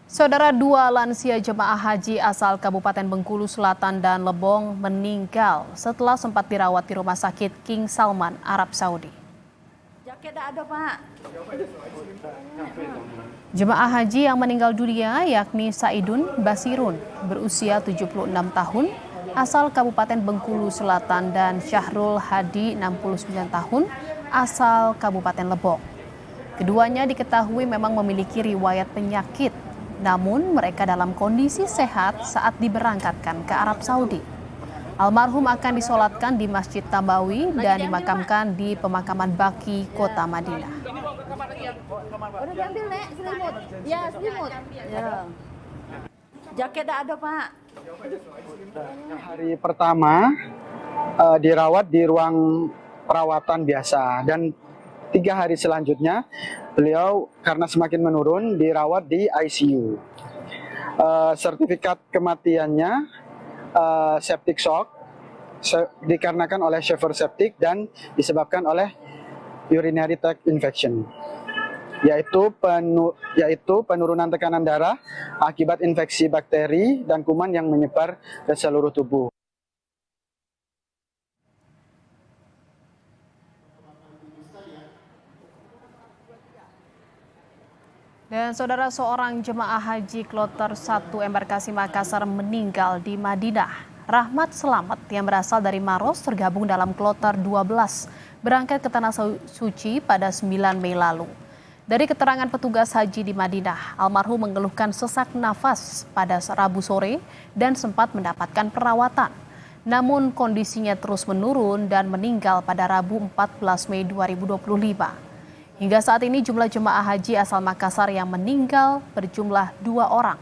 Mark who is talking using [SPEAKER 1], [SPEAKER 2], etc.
[SPEAKER 1] Saudara, dua lansia jemaah haji asal Kabupaten Bengkulu Selatan dan Lebong meninggal setelah sempat dirawat di Rumah Sakit King Salman, Arab Saudi.
[SPEAKER 2] Jaket ada, Pak.
[SPEAKER 1] Jemaah haji yang meninggal dunia yakni Saidun Basirun berusia 76 tahun asal Kabupaten Bengkulu Selatan dan Syahrul Hadi 69 tahun asal Kabupaten Lebong. Keduanya diketahui memang memiliki riwayat penyakit, namun mereka dalam kondisi sehat saat diberangkatkan ke Arab Saudi. Almarhum akan disolatkan di Masjid Nabawi dan dimakamkan di pemakaman Baqi, Kota Madinah.
[SPEAKER 2] Udah diambil, Nek, selimut. Ya, selimut. Ya. Jaket ada, Pak.
[SPEAKER 3] Hari pertama dirawat di ruang perawatan biasa dan 3 hari selanjutnya beliau karena semakin menurun dirawat di ICU. Sertifikat kematiannya septic shock dikarenakan oleh Sheffer septic dan disebabkan oleh urinary tract infection, yaitu penurunan tekanan darah akibat infeksi bakteri dan kuman yang menyebar ke seluruh tubuh.
[SPEAKER 1] Dan saudara, seorang jemaah haji kloter 1 embarkasi Makassar meninggal di Madinah. Rahmat Selamat yang berasal dari Maros tergabung dalam kloter 12 berangkat ke Tanah Suci pada 9 Mei lalu. Dari keterangan petugas haji di Madinah, almarhum mengeluhkan sesak nafas pada Rabu sore dan sempat mendapatkan perawatan. Namun kondisinya terus menurun dan meninggal pada Rabu 14 Mei 2025. Hingga saat ini jumlah jemaah haji asal Makassar yang meninggal berjumlah 2 orang.